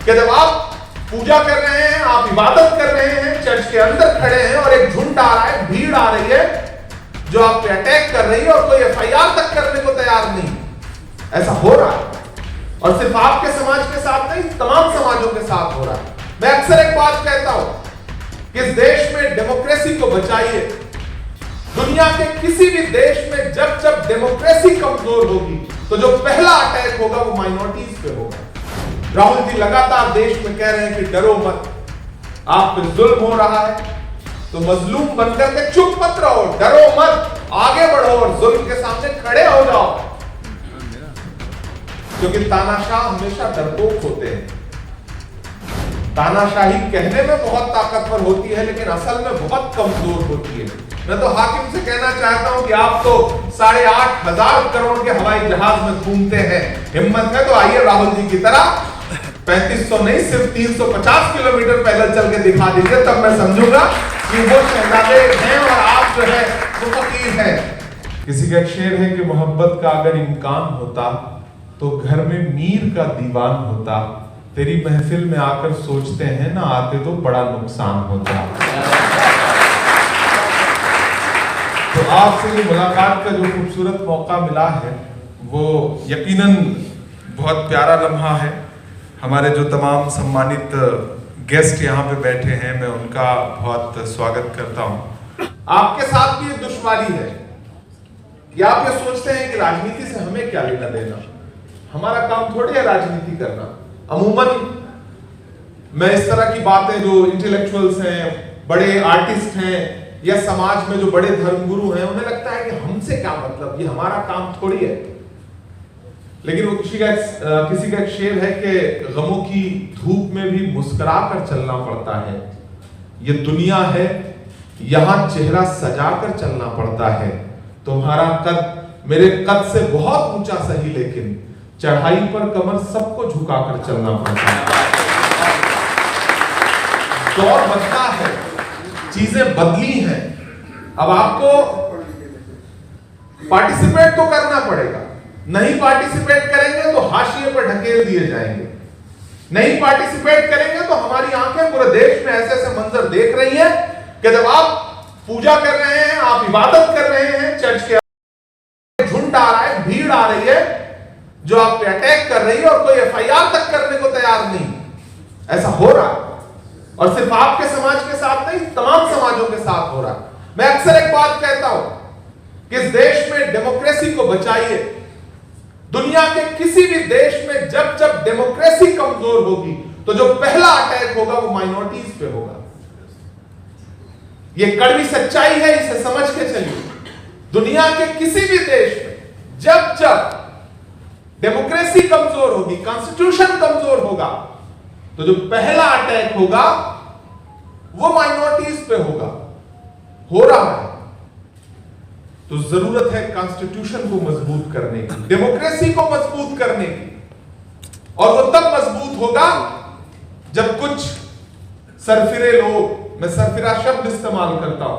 कि जब आप पूजा कर रहे हैं, आप इबादत कर रहे हैं, चर्च के अंदर खड़े हैं और एक झुंड आ रहा है, भीड़ आ रही है जो आप पे अटैक कर रही है और कोई एफआईआर तक करने को तैयार नहीं, ऐसा हो रहा है। और सिर्फ आपके समाज के साथ नहीं, तमाम समाजों के साथ हो रहा है। मैं अक्सर एक बात कहता हूं कि इस देश में डेमोक्रेसी को बचाइए। दुनिया के किसी भी देश में जब जब डेमोक्रेसी कमजोर होगी तो जो पहला अटैक होगा वो माइनॉरिटीज पे होगा। राहुल जी लगातार देश में कह रहे हैं कि डरो मत, आप पे जुल्म हो रहा है तो मजलूम बनकर के चुप मत रहो, डरो मत, आगे बढ़ो और जुल्म के सामने खड़े हो जाओ। क्योंकि तानाशाह हमेशा डरपोक होते हैं। तानाशाही कहने में बहुत ताकतवर होती है लेकिन असल में बहुत कमजोर होती है। मैं तो हाकिम से कहना चाहता हूं कि आप तो 8,500 करोड़ के हवाई जहाज में घूमते हैं, हिम्मत है तो आइए राहुल जी की तरह 3500 नहीं सिर्फ 350 किलोमीटर पैदल चल के दिखा दीजिए, तब मैं समझूंगा कि वो शहजादे हैं और आप जो है वो फकीर हैं। किसी का एक शेर है कि मोहब्बत का अगर इम्कान होता तो घर में मीर का दीवान होता, तेरी महफिल में आकर सोचते हैं ना आते तो बड़ा नुकसान होता। तो आपसे ये मुलाकात का जो खूबसूरत मौका मिला है वो यकीनन बहुत प्यारा लम्हा है। हमारे जो तमाम सम्मानित गेस्ट यहाँ पे बैठे हैं, मैं उनका बहुत स्वागत करता हूँ। आपके साथ भी ये दुश्वारी है कि आप ये सोचते हैं कि राजनीति से हमें क्या लेना देना, हमारा काम थोड़ी है राजनीति करना। अमूमन मैं इस तरह की बातें जो इंटेलेक्चुअल्स हैं, बड़े आर्टिस्ट हैं या समाज में जो बड़े धर्मगुरु हैं, उन्हें लगता है कि हमसे क्या मतलब, ये हमारा काम थोड़ी है। लेकिन वो किसी का एक शेर है कि गमों की धूप में भी मुस्कुरा कर चलना पड़ता है, ये दुनिया है यहां चेहरा सजा कर चलना पड़ता है। तुम्हारा कद मेरे कद से बहुत ऊंचा सही लेकिन चढ़ाई पर कमर सबको झुकाकर चलना पड़ता है। दौर बदला है, चीजें बदली हैं, अब आपको पार्टिसिपेट तो करना पड़ेगा। नहीं पार्टिसिपेट करेंगे तो हाशिए पर ढकेल दिए जाएंगे, नहीं पार्टिसिपेट करेंगे तो हमारी आंखें पूरे देश में ऐसे ऐसे मंजर देख रही हैं कि जब आप पूजा कर रहे हैं, आप इबादत कर रहे हैं, चर्च के झुंड आ रहा है, भीड़ आ रही है जो आप पे अटैक कर रही है और कोई एफआईआर तक करने को तैयार नहीं, ऐसा हो रहा है। और सिर्फ आपके समाज के साथ नहीं, तमाम समाजों के साथ हो रहा है। मैं अक्सर एक बात कहता हूं कि इस देश में डेमोक्रेसी को बचाइए। दुनिया के किसी भी देश में जब जब डेमोक्रेसी कमजोर होगी तो जो पहला अटैक होगा वो माइनॉरिटीज पे होगा। ये कड़वी सच्चाई है, इसे समझ के चलिए। दुनिया के किसी भी देश में जब जब डेमोक्रेसी कमजोर होगी, कॉन्स्टिट्यूशन कमजोर होगा, तो जो पहला अटैक होगा वो माइनॉरिटीज पे होगा, हो रहा है। तो जरूरत है कॉन्स्टिट्यूशन को मजबूत करने की, डेमोक्रेसी को मजबूत करने की। और वो तब मजबूत होगा जब कुछ सरफिरे लोग, मैं सरफिरा शब्द इस्तेमाल करता हूं,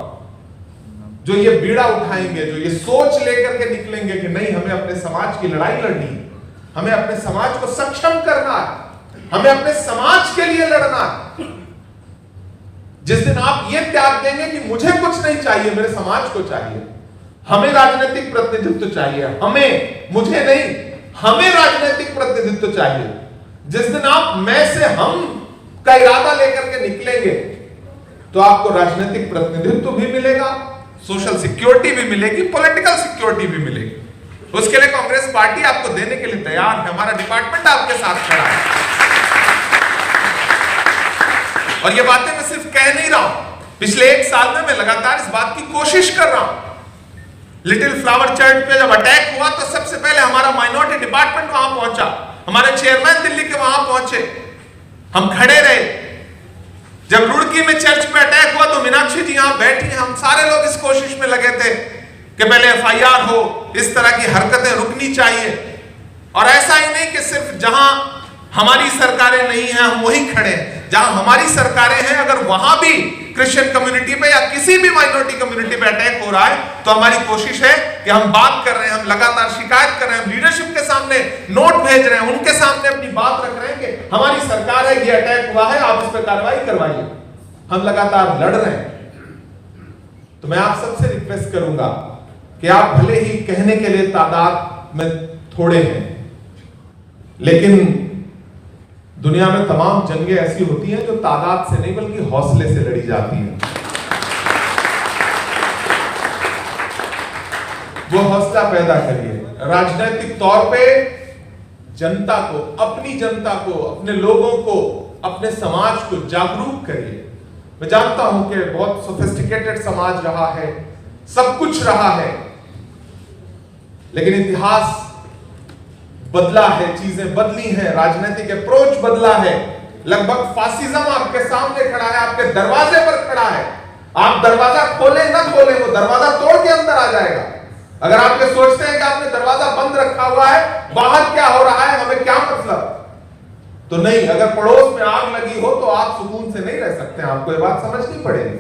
जो ये बीड़ा उठाएंगे, जो ये सोच लेकर के निकलेंगे कि नहीं हमें अपने समाज की लड़ाई लड़नी है, हमें अपने समाज को सक्षम करना है, हमें अपने समाज के लिए लड़ना है। जिस दिन आप ये त्याग देंगे कि मुझे कुछ नहीं चाहिए, मेरे समाज को चाहिए, हमें राजनीतिक प्रतिनिधित्व चाहिए, हमें, मुझे नहीं, हमें राजनीतिक प्रतिनिधित्व चाहिए, जिस दिन आप मैं से हम का इरादा लेकर के निकलेंगे तो आपको राजनीतिक प्रतिनिधित्व भी मिलेगा, सोशल सिक्योरिटी भी मिलेगी, पॉलिटिकल सिक्योरिटी भी मिलेगी। उसके लिए कांग्रेस पार्टी आपको देने के लिए तैयार है, हमारा डिपार्टमेंट आपके साथ खड़ा है। और ये बातें मैं सिर्फ कह नहीं रहा हूं, पिछले 1 साल में मैं लगातार इस बात की कोशिश कर रहा हूं। लिटिल फ्लावर चर्च पे जब अटैक हुआ तो सबसे पहले हमारा माइनॉरिटी डिपार्टमेंट वहां पहुंचा, हमारे चेयरमैन दिल्ली के वहां पहुंचे, हम खड़े रहे। जब रुड़की में चर्च पे अटैक हुआ तो मीनाक्षी जी यहां बैठी, हम सारे लोग इस कोशिश में लगे थे कि पहले एफआईआर हो, इस तरह की हरकतें रुकनी चाहिए। और ऐसा ही नहीं कि सिर्फ जहां हमारी सरकारें नहीं हैं हम वहीं खड़े हैं, जहां हमारी सरकारें हैं, अगर वहां भी क्रिश्चियन कम्युनिटी पे या किसी भी माइनॉरिटी कम्युनिटी पे अटैक हो रहा है, तो हमारी कोशिश है कि हम बात कर रहे हैं, हम लगातार शिकायत कर रहे हैं, हम लीडरशिप के सामने नोट भेज रहे हैं, उनके सामने अपनी बात रख रहे हैं कि हमारी सरकार है, ये अटैक हुआ है, आप इस पर कार्रवाई करवाइए। हम लगातार लड़ रहे हैं। तो मैं आप सबसे रिक्वेस्ट करूंगा कि आप भले ही कहने के लिए तादाद में थोड़े हैं, लेकिन दुनिया में तमाम जंगें ऐसी होती हैं जो तादाद से नहीं बल्कि हौसले से लड़ी जाती हैं। वो हौसला पैदा करिए, राजनीतिक तौर पे जनता को, अपनी जनता को, अपने लोगों को, अपने समाज को जागरूक करिए। मैं जानता हूं कि बहुत सोफिस्टिकेटेड समाज रहा है, सब कुछ रहा है, लेकिन इतिहास बदला है, चीजें बदली हैं, राजनीतिक अप्रोच बदला है। लगभग फासिज्म आपके सामने खड़ा है, आपके दरवाजे पर खड़ा है। आप दरवाजा खोले ना खोले, वो दरवाजा तोड़ के अंदर आ जाएगा। अगर आप ये सोचते हैं कि आपने दरवाजा बंद रखा हुआ है, बाहर क्या हो रहा है, हमें क्या मतलब, तो नहीं। अगर पड़ोस में आग लगी हो तो आप सुकून से नहीं रह सकते, आपको ये बात समझनी पड़ेगी।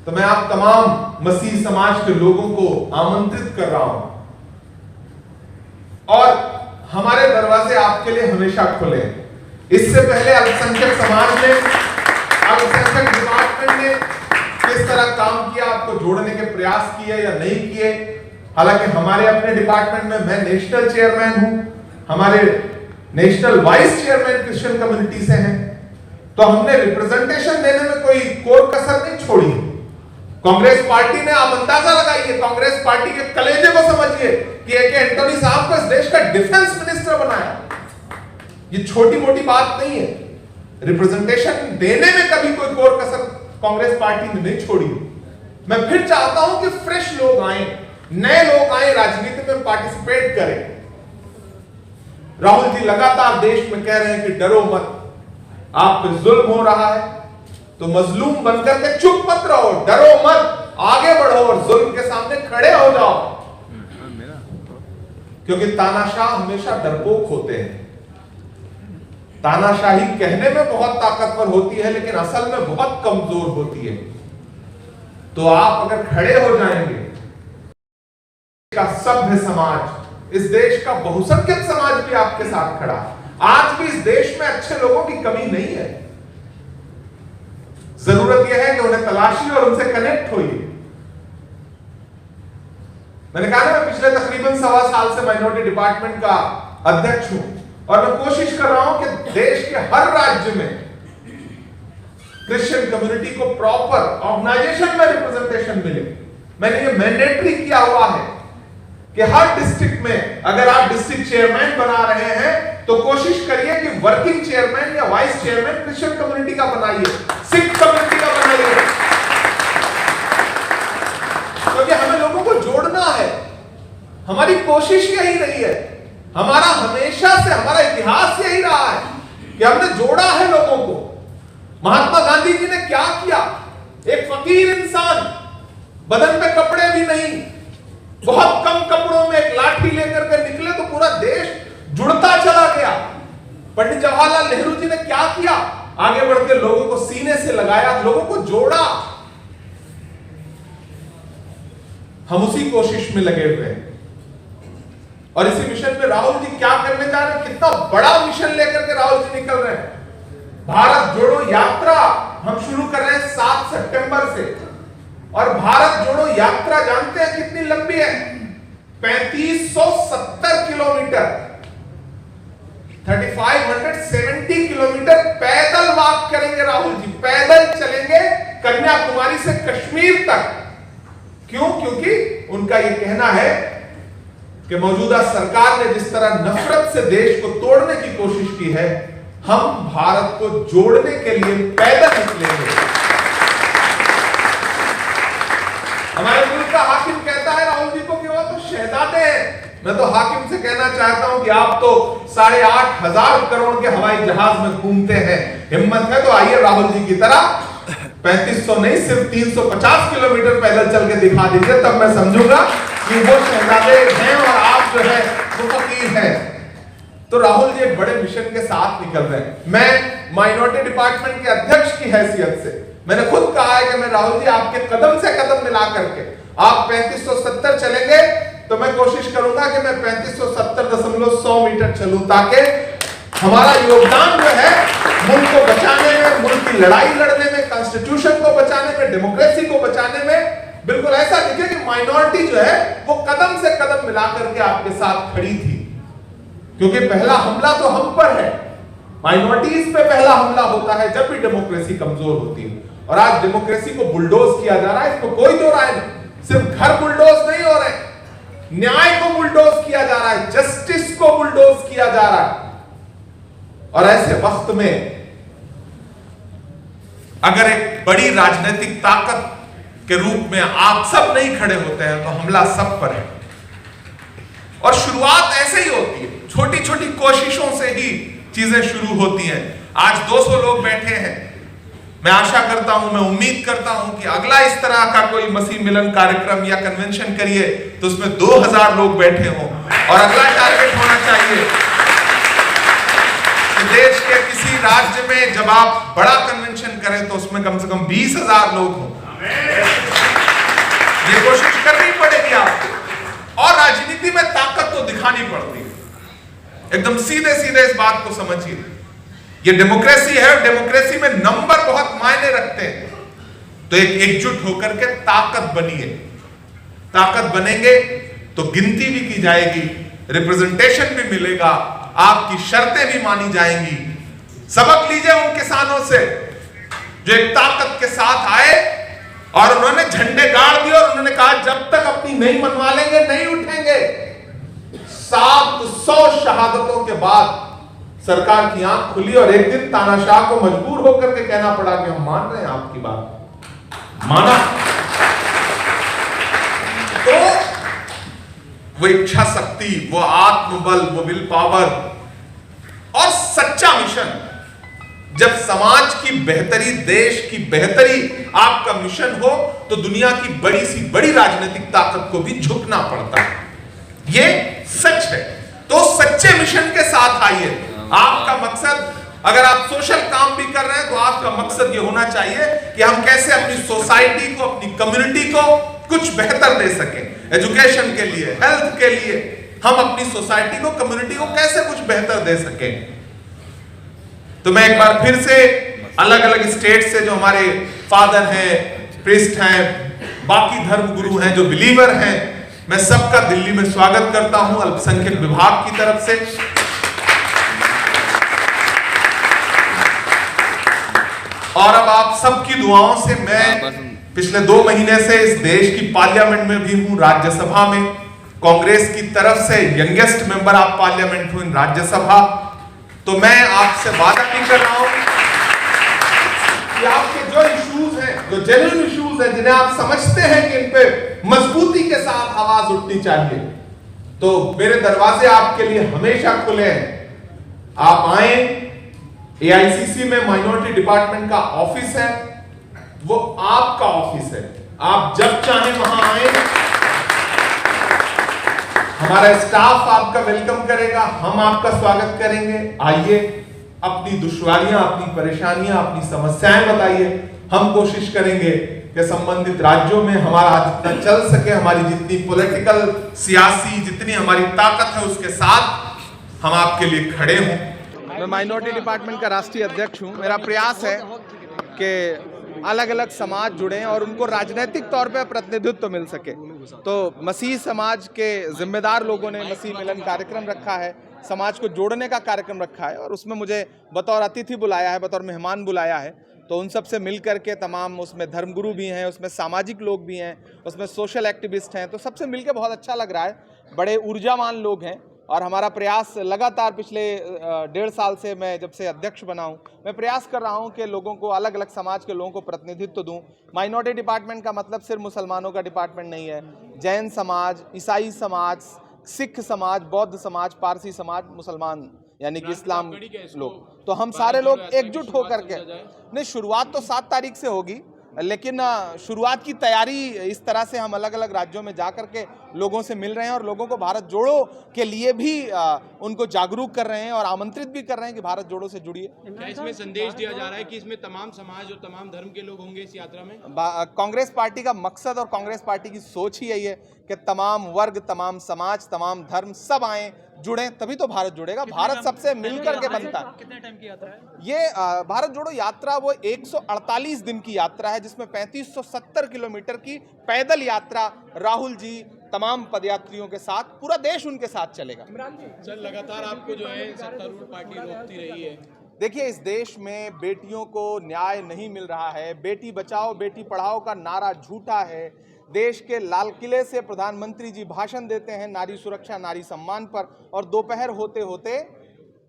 तो मैं आप तमाम मसीह समाज के लोगों को आमंत्रित कर रहा हूं, और हमारे दरवाजे आपके लिए हमेशा खुले। इससे पहले अल्पसंख्यक समाज ने, अल्पसंख्यक डिपार्टमेंट ने किस तरह काम किया, आपको जोड़ने के प्रयास किए या नहीं किए। हालांकि हमारे अपने डिपार्टमेंट में मैं नेशनल चेयरमैन हूं, हमारे national vice chairman Christian community से हैं, तो हमने रिप्रेजेंटेशन देने में कोई कोर कसर नहीं छोड़ी। कांग्रेस पार्टी ने, आप अंदाजा लगाइए, कांग्रेस पार्टी के कलेजे को समझिए कि ए.के. एंटोनी साहब को इस देश का डिफेंस मिनिस्टर बनाया। ये छोटी मोटी बात नहीं है। रिप्रेजेंटेशन देने में कभी कोई कोर कसर कांग्रेस पार्टी ने नहीं छोड़ी। मैं फिर चाहता हूं कि फ्रेश लोग आए, नए लोग आए, राजनीति में पार्टिसिपेट करें। राहुल जी लगातार देश में कह रहे हैं कि डरो मत, आप पे जुल्म हो रहा है तो मजलूम बनकर के चुप मत रहो, डरो मत, आगे बढ़ो और जुल्म के सामने खड़े हो जाओ। क्योंकि तानाशाह हमेशा डरपोक होते हैं। तानाशाही कहने में बहुत ताकतवर होती है, लेकिन असल में बहुत कमजोर होती है। तो आप अगर खड़े हो जाएंगे, का सभ्य समाज, इस देश का बहुसंख्यक समाज भी आपके साथ खड़ा है। आज भी इस देश में अच्छे लोगों की कमी नहीं है। जरूरत यह है कि उन्हें तलाशी और उनसे कनेक्ट होइए। मैंने कहा ना, मैं पिछले तकरीबन 1.25 साल से माइनॉरिटी डिपार्टमेंट का अध्यक्ष हूं, और मैं कोशिश कर रहा हूं कि देश के हर राज्य में क्रिश्चियन कम्युनिटी को प्रॉपर ऑर्गेनाइजेशन में रिप्रेजेंटेशन मिले। मैंने ये मैंडेटरी किया हुआ है कि हर डिस्ट्रिक्ट में, अगर आप डिस्ट्रिक्ट चेयरमैन बना रहे हैं तो कोशिश करिए कि वर्किंग चेयरमैन या वाइस चेयरमैन क्रिश्चियन कम्युनिटी का बनाइए, सिख कम्युनिटी का बनाइए, क्योंकि हमें लोगों को जोड़ना है। हमारी कोशिश यही रही है, हमारा हमेशा से, हमारा इतिहास यही रहा है कि हमने जोड़ा है लोगों को। महात्मा गांधी जी ने क्या किया? एक फकीर इंसान, बदन पे कपड़े भी नहीं, बहुत कम कपड़ों में एक लाठी लेकर के निकले तो पूरा देश जुड़ता चला गया। पंडित जवाहरलाल नेहरू जी ने क्या किया? आगे बढ़ के लोगों को सीने से लगाया, लोगों को जोड़ा। हम उसी कोशिश में लगे हुए हैं, और इसी मिशन में राहुल जी क्या करने जा रहे हैं? कितना बड़ा मिशन लेकर के राहुल जी निकल रहे हैं। भारत जोड़ो यात्रा हम शुरू कर रहे हैं 7 सितंबर से, और भारत जोड़ो यात्रा जानते हैं कितनी लंबी है? 3570 किलोमीटर, 3570 किलोमीटर पैदल वॉक करेंगे राहुल जी, पैदल चलेंगे कन्याकुमारी से कश्मीर तक। क्यों? क्योंकि उनका यह कहना है कि मौजूदा सरकार ने जिस तरह नफरत से देश को तोड़ने की कोशिश की है, हम भारत को जोड़ने के लिए पैदल निकलेंगे। हमारे मुल्क का हाकिम कहता है राहुल जी को कि वो तो शहजादे हैं। मैं तो हाकिम से कहना चाहता हूं कि आप तो 8,500 करोड़ के हवाई जहाज में घूमते हैं। हिम्मत है तो आइए राहुल जी की तरह 3500 नहीं, सिर्फ 350 किलोमीटर पैदल चल के दिखा दीजिए, तब मैं समझूंगा कि वो शहजादे हैं और आप जो है वो फकीर हैं। तो राहुल जी एक बड़े मिशन के साथ निकल रहे हैं। मैं माइनॉरिटी डिपार्टमेंट के अध्यक्ष की हैसियत से मैंने खुद कहा है कि मैं राहुल जी आपके कदम से कदम मिला करके आप 3570 चलेंगे तो मैं कोशिश करूंगा कि मैं 3570.100 मीटर चलूं ताकि हमारा योगदान जो है मुल्क को बचाने में, मुल्क की लड़ाई लड़ने में, कॉन्स्टिट्यूशन को बचाने में, डेमोक्रेसी को बचाने में बिल्कुल ऐसा दिखे कि माइनॉरिटी जो है वो कदम से कदम मिला करके आपके साथ खड़ी थी। क्योंकि पहला हमला तो हम पर है, माइनॉरिटीज पे पहला हमला होता है जब भी डेमोक्रेसी कमजोर होती है। और आज डेमोक्रेसी को बुलडोज किया जा रहा है, इसको कोई दो राय नहीं। सिर्फ घर बुलडोज नहीं हो रहे, न्याय को बुलडोज किया जा रहा है, जस्टिस को बुलडोज किया जा रहा है। और ऐसे वक्त में अगर एक बड़ी राजनीतिक ताकत के रूप में आप सब नहीं खड़े होते हैं तो हमला सब पर है। और शुरुआत ऐसे ही होती है, छोटी छोटी कोशिशों से ही चीजें शुरू होती हैं। आज 200 लोग बैठे हैं, मैं आशा करता हूं, मैं उम्मीद करता हूं कि अगला इस तरह का कोई मसीह मिलन कार्यक्रम या कन्वेंशन करिए तो उसमें 2000 लोग बैठे हों। और अगला टारगेट होना चाहिए कि देश के किसी राज्य में जब आप बड़ा कन्वेंशन करें तो उसमें कम से कम 20,000 लोग हों। ये कोशिश करनी पड़ेगी आपको। और राजनीति में ताकत तो दिखानी पड़ती है, एकदम सीधे सीधे इस बात को समझिए। ये डेमोक्रेसी है, डेमोक्रेसी में नंबर बहुत मायने रखते हैं। तो एक एकजुट होकर के ताकत बनिए। ताकत बनेंगे तो गिनती भी की जाएगी, रिप्रेजेंटेशन भी मिलेगा, आपकी शर्तें भी मानी जाएंगी। सबक लीजिए उन किसानों से जो एक ताकत के साथ आए और उन्होंने झंडे गाड़ दिए और उन्होंने कहा जब तक अपनी नहीं मनवा लेंगे नहीं उठेंगे। 700 शहादतों के बाद सरकार की आंख खुली और एक दिन तानाशाह को मजबूर होकर के कहना पड़ा कि हम मान रहे हैं आपकी बात। माना तो वो इच्छा शक्ति, वो आत्मबल, वो विल पावर और सच्चा मिशन, जब समाज की बेहतरी, देश की बेहतरी आपका मिशन हो तो दुनिया की बड़ी सी बड़ी राजनीतिक ताकत को भी झुकना पड़ता है। ये सच है। तो सच्चे मिशन के साथ आइए। आपका मकसद, अगर आप सोशल काम भी कर रहे हैं तो आपका मकसद ये होना चाहिए कि हम कैसे अपनी सोसाइटी को, अपनी कम्युनिटी को कुछ बेहतर दे सकें। एजुकेशन के लिए, हेल्थ के लिए हम अपनी सोसाइटी को, कम्युनिटी को कैसे कुछ बेहतर दे सकें। तो मैं एक बार फिर से अलग अलग स्टेट से जो हमारे फादर हैं, प्रीस्ट हैं, बाकी धर्म गुरु हैं, जो बिलीवर हैं, मैं सबका दिल्ली में स्वागत करता हूं अल्पसंख्यक विभाग की तरफ से। और अब आप सबकी दुआओं से मैं पिछले 2 महीने से इस देश की पार्लियामेंट में भी हूं, राज्यसभा में कांग्रेस की तरफ से यंगेस्ट मेंबर ऑफ पार्लियामेंट हूं इन राज्यसभा। तो मैं आपसे वादा भी कर रहा हूं कि आपके जो इश्यूज हैं, जो जेन्युइन इश्यूज हैं, जिन्हें आप समझते हैं कि इन पे मजबूती के साथ आवाज उठनी चाहिए, तो मेरे दरवाजे आपके लिए हमेशा खुले हैं। आप आए, एआईसीसी में माइनॉरिटी डिपार्टमेंट का ऑफिस है, वो आपका ऑफिस है। आप जब चाहें वहां आए, हमारा स्टाफ आपका वेलकम करेगा, हम आपका स्वागत करेंगे। आइए, अपनी दुश्वारियां, अपनी परेशानियां, अपनी समस्याएं बताइए। हम कोशिश करेंगे कि संबंधित राज्यों में हमारा जितना चल सके, हमारी जितनी पॉलिटिकल, सियासी, जितनी हमारी ताकत है उसके साथ हम आपके लिए खड़े हों। मैं माइनॉरिटी डिपार्टमेंट का राष्ट्रीय अध्यक्ष हूं। मेरा प्रयास है कि अलग अलग समाज जुड़ें और उनको राजनीतिक तौर पे प्रतिनिधित्व मिल सके। तो मसीह समाज के जिम्मेदार लोगों ने मसीह मिलन कार्यक्रम रखा है, समाज को जोड़ने का कार्यक्रम रखा है, और उसमें मुझे बतौर अतिथि बुलाया है, बतौर मेहमान बुलाया है। तो उन सब से मिल करके तमाम, उसमें धर्मगुरु भी हैं, उसमें सामाजिक लोग भी हैं, उसमें सोशल एक्टिविस्ट हैं, तो सबसे मिल के बहुत अच्छा लग रहा है। बड़े ऊर्जावान लोग हैं और हमारा प्रयास लगातार पिछले 1.5 साल से, मैं जब से अध्यक्ष बना हूं, मैं प्रयास कर रहा हूं कि लोगों को, अलग अलग समाज के लोगों को प्रतिनिधित्व दूं। माइनॉरिटी डिपार्टमेंट का मतलब सिर्फ मुसलमानों का डिपार्टमेंट नहीं है। जैन समाज, ईसाई समाज, सिख समाज, बौद्ध समाज, पारसी समाज, मुसलमान यानी कि इस्लाम लोग, तो हम सारे लोग एकजुट होकर के, नहीं, शुरुआत तो 7 तारीख से होगी, लेकिन शुरुआत की तैयारी इस तरह से हम अलग अलग राज्यों में जा कर के लोगों से मिल रहे हैं और लोगों को भारत जोड़ो के लिए भी उनको जागरूक कर रहे हैं और आमंत्रित भी कर रहे हैं कि भारत जोड़ो से जुड़िए। क्या इसमें संदेश दिया जा रहा है कि इसमें तमाम समाज और तमाम धर्म के लोग होंगे इस यात्रा में? कांग्रेस पार्टी का मकसद और कांग्रेस पार्टी की सोच ही यही है कि तमाम वर्ग, तमाम समाज, तमाम धर्म सब आए, जुड़े, तभी तो भारत जुड़ेगा। भारत सबसे मिलकर के बनता है। कितने टाइम की यात्रा है ये भारत जोड़ो यात्रा वो 148 दिन की यात्रा है, जिसमें 3570 किलोमीटर की पैदल यात्रा राहुल जी तमाम पदयात्रियों के साथ, पूरा देश उनके साथ चलेगा। सर, लगातार आपको जो है सत्तारूढ़ पार्टी रोकती रही है। देखिए, इस देश में बेटियों को न्याय नहीं मिल रहा है। बेटी बचाओ बेटी पढ़ाओ का नारा झूठा है। देश के लाल किले से प्रधानमंत्री जी भाषण देते हैं नारी सुरक्षा, नारी सम्मान पर, और दोपहर होते होते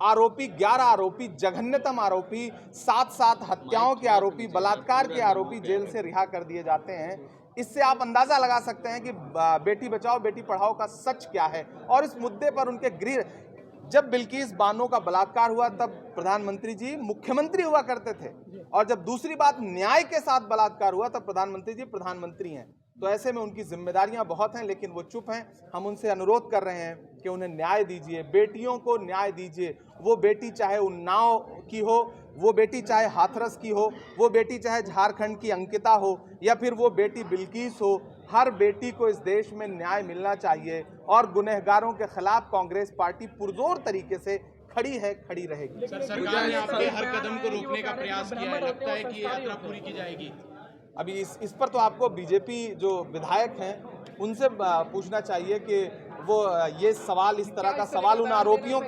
आरोपी 11 आरोपी, जघन्यतम आरोपी, 7 हत्याओं के आरोपी, बलात्कार के आरोपी जेल से रिहा कर दिए जाते हैं। इससे आप अंदाजा लगा सकते हैं कि बेटी बचाओ बेटी पढ़ाओ का सच क्या है। और इस मुद्दे पर उनके गृह, जब बिल्किस बानो का बलात्कार हुआ तब प्रधानमंत्री जी मुख्यमंत्री हुआ करते थे, और जब दूसरी बात न्याय के साथ बलात्कार हुआ तब प्रधानमंत्री जी प्रधानमंत्री हैं। तो ऐसे में उनकी जिम्मेदारियां बहुत हैं, लेकिन वो चुप हैं। हम उनसे अनुरोध कर रहे हैं कि उन्हें न्याय दीजिए, बेटियों को न्याय दीजिए। वो बेटी चाहे उन्नाव की हो, वो बेटी चाहे हाथरस की हो, वो बेटी चाहे झारखंड की अंकिता हो, या फिर वो बेटी बिल्किस हो, हर बेटी को इस देश में न्याय मिलना चाहिए। और गुनहगारों के खिलाफ कांग्रेस पार्टी पुरजोर तरीके से खड़ी है, खड़ी रहेगी। सर, सरकार ने आपके हर कदम को रोकने का प्रयास किया है, लगता है कि ये यात्रा पूरी की जाएगी? अभी इस पर तो आपको बीजेपी जो विधायक हैं उनसे पूछना चाहिए कि वो ये सवाल, इस तरह का सवाल उन आरोपियों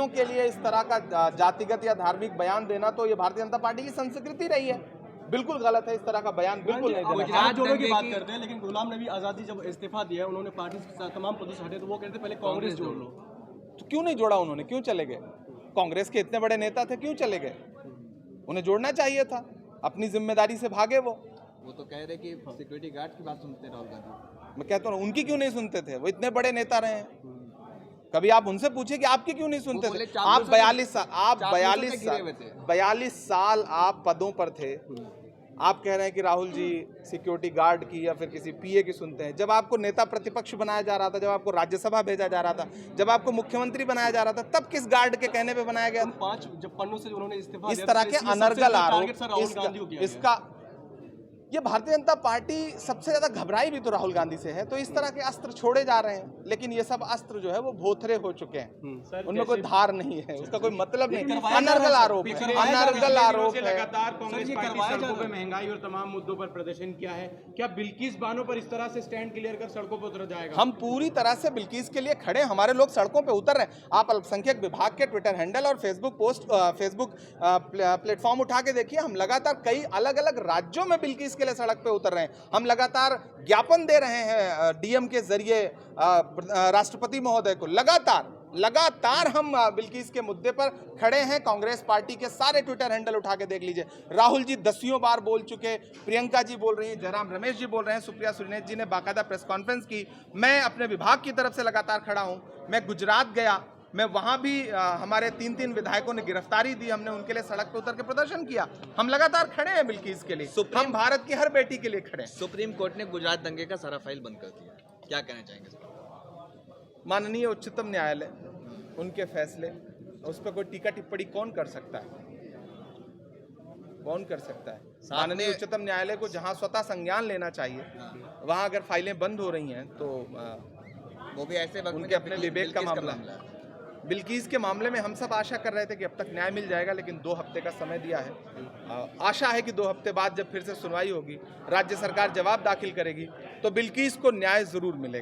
के लिए इस तरह का जातिगत या धार्मिक बयान देना, तो ये भारतीय जनता पार्टी की संस्कृति रही है। बिल्कुल गलत है, इस तरह का बयान बिल्कुल नहीं देना। गुजरात जोड़ो की बात करते हैं, लेकिन गुलाम नबी आजादी जब इस्तीफा दिया, उन्होंने पार्टी से तमाम पदों से हटे, तो वो कहते पहले कांग्रेस जोड़ लो। तो क्यों नहीं जोड़ा उन्होंने? क्यों चले गए? कांग्रेस के इतने बड़े नेता थे, क्यों चले गए? उन्हें जोड़ना चाहिए था, अपनी जिम्मेदारी से भागे। वो तो कह रहे कि सिक्योरिटी गार्ड की बात सुनते राहुल गांधी। मैं कहता हूँ उनकी क्यों नहीं सुनते थे? वो इतने बड़े नेता रहे हैं। कभी आप उनसे पूछिए कि आपके क्यों नहीं सुनते थे? आप 42 साल आप पदों पर थे। आप कह रहे हैं कि राहुल जी सिक्योरिटी गार्ड की या फिर किसी पीए की सुनते हैं। जब आपको नेता प्रतिपक्ष बनाया जा रहा था, जब आपको राज्यसभा भेजा जा रहा था, जब आपको मुख्यमंत्री बनाया जा रहा था, तब किस गार्ड के कहने पे बनाया गया? 5 जब पन्नों से उन्होंने इस्तीफा इस तरह के अनर्गल आरोप, इसका ये भारतीय जनता पार्टी सबसे ज्यादा घबराई भी तो राहुल गांधी से है। तो इस तरह के अस्त्र छोड़े जा रहे हैं, लेकिन ये सब अस्त्र जो है वो भोथरे हो चुके हैं, उनमें कोई धार नहीं है, उसका कोई मतलब नहीं। अनर्गल आरोप है, अनर्गल आरोप है। लगातार कांग्रेस पार्टी सड़कों पर महंगाई और तमाम मुद्दों पर प्रदर्शन किया है। क्या बिल्किस बानो पर इस तरह से स्टैंड क्लियर कर सड़कों पर उतर जाएगा? हम पूरी तरह से बिल्किस के लिए खड़े, हमारे लोग सड़कों पे उतर रहे हैं। आप अल्पसंख्यक विभाग के ट्विटर हैंडल और फेसबुक प्लेटफॉर्म उठा के देखिए, हम लगातार कई अलग अलग राज्यों में बिल्किस के लिए सड़क पे उतर रहे हैं। हम लगातार ज्ञापन दे रहे हैं डीएम के जरिए राष्ट्रपति महोदय को। लगातार हम बिल्किस के मुद्दे पर खड़े हैं। कांग्रेस पार्टी के सारे ट्विटर हैंडल उठा के देख लीजिए। राहुल जी 10 बार बोल चुके, प्रियंका जी बोल रही हैं, जयराम रमेश जी बोल रहे हैं, सुप्रिया सुलेज जी ने बाकायदा प्रेस कॉन्फ्रेंस की। मैं अपने विभाग की तरफ से लगातार खड़ा हूं। मैं गुजरात गया, मैं वहां भी हमारे 3 विधायकों ने गिरफ्तारी दी, हमने उनके लिए सड़क पर उतर के प्रदर्शन किया। हम लगातार खड़े हैं बिल्किस के लिए, हम भारत की हर बेटी के लिए खड़े हैं। सुप्रीम कोर्ट ने गुजरात दंगे का सारा फाइल बंद कर दिया, क्या कहना चाहेंगे सर? माननीय उच्चतम न्यायालय, उनके फैसले, उस पर कोई टीका टिप्पणी कौन कर सकता है? कौन कर सकता है? माननीय उच्चतम न्यायालय को जहां स्वतः संज्ञान लेना चाहिए, वहां अगर फाइलें बंद हो रही हैं तो वो भी ऐसे वक्त उनके अपने विवेक का मामला है। बिल्किस के मामले में हम सब आशा कर रहे थे कि अब तक न्याय मिल जाएगा, लेकिन 2 हफ्ते का समय दिया है। आशा है कि 2 हफ्ते बाद जब फिर से सुनवाई होगी, राज्य सरकार जवाब दाखिल करेगी, तो बिल्किस को न्याय जरूर मिलेगा।